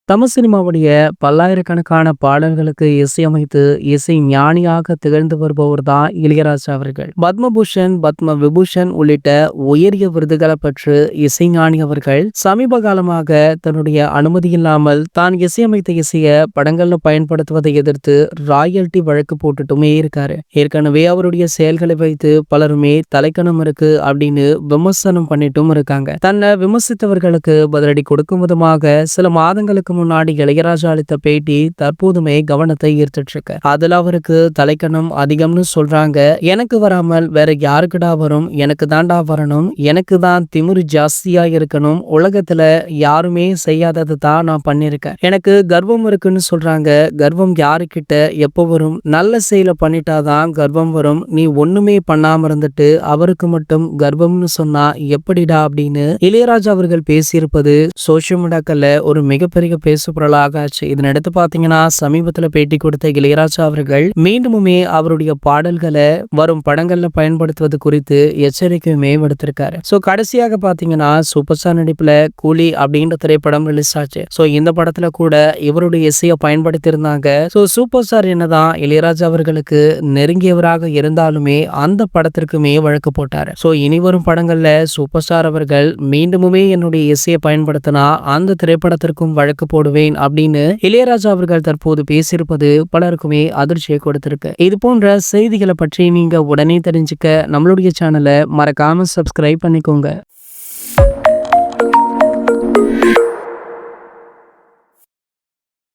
தமிழ் சினிமாவுடைய பல்லாயிரக்கணக்கான பாடல்களுக்கு இசையமைத்து இசை ஞானியாக திகழ்ந்து வருபவர் தான் இளையராஜா அவர்கள். பத்மபூஷன், பத்ம விபூஷன் உள்ளிட்ட உயரிய விருதுகளை பெற்று இசைஞானி அவர்கள் சமீப காலமாக தன்னுடைய அனுமதி இல்லாமல் தான் இசையமைத்த இசைய படங்கள்ல பயன்படுத்துவதை எதிர்த்து ராயல்டி வழக்கு போட்டுட்டுமே இருக்காரு. ஏற்கனவே அவருடைய செயல்களை வைத்து பலருமே தலைக்கணம் இருக்கு அப்படின்னு விமர்சனம் பண்ணிட்டும் இருக்காங்க. தன்னை விமர்சித்தவர்களுக்கு பதிலடி கொடுக்கும் விதமாக சில மாதங்களுக்கு முன்னாடி இளையராஜா அளித்த பேட்டி தற்போதுமே கவனத்தை ஈர்த்துட்டு இருக்கு. அதுல அவருக்கு தலைக்கணம் அதிகம்னு சொல்றாங்க. எனக்கு வராமல் வேற யாருக்குடா வரும், எனக்கு தாண்டா வரணும், எனக்கு தான் திமிரு ஜாஸ்தியா இருக்கணும், உலகத்துல யாருமே செய்யாதது தான் நான் பண்ணிருக்கேன், எனக்கு கர்வம் இருக்குன்னு சொல்றாங்க. கர்வம் யாருக்கிட்ட எப்போ வரும்? நல்ல செயலை பண்ணிட்டாதான் கர்வம் வரும். நீ ஒண்ணுமே பண்ணாம இருந்துட்டு அவருக்கு மட்டும் கர்வம்னு சொன்னா எப்படிடா அப்படின்னு இளையராஜா அவர்கள் பேசியிருப்பது சோசியல் மீடியாக்கள்ல ஒரு மிகப்பெரிய பேசுபொருளாக ஆச்சு. இதனடுத்து பாத்தீங்கன்னா சமீபத்துல பேட்டி கொடுத்த இளையராஜா அவர்கள் மீண்டுமே அவருடைய பாடல்களை வரும் படங்கள்ல பயன்படுத்துவது குறித்து எச்சரிக்கையுமே விடுத்திருக்காரு. சோ கடைசியாக பாத்தீங்கன்னா சூப்பர் ஸ்டார் நடிப்புல கூலி அப்படின்ற திரைப்படம் ரிலீஸ் ஆச்சு. சோ இந்த படத்துல கூட இவருடைய இசையை பயன்படுத்தி இருந்தாங்க. சோ சூப்பர் ஸ்டார் என்னதான் இளையராஜா அவர்களுக்கு நெருங்கியவராக இருந்தாலுமே அந்த படத்திற்குமே வழக்கு போட்டாரு. சோ இனி வரும் படங்கள்ல சூப்பர் ஸ்டார் அவர்கள் மீண்டுமே என்னுடைய இசையை பயன்படுத்தினா அந்த திரைப்படத்திற்கும் வழக்கு போடுவேன் அப்படின்னு இளையராஜா அவர்கள் தற்போது பேசியிருப்பது பலருக்குமே அதிர்ச்சியை கொடுத்திருக்கு. இது போன்ற செய்திகளை பற்றி நீங்க உடனே தெரிஞ்சுக்க நம்மளுடைய சேனலை மறக்காம சப்ஸ்கிரைப் பண்ணிக்கோங்க.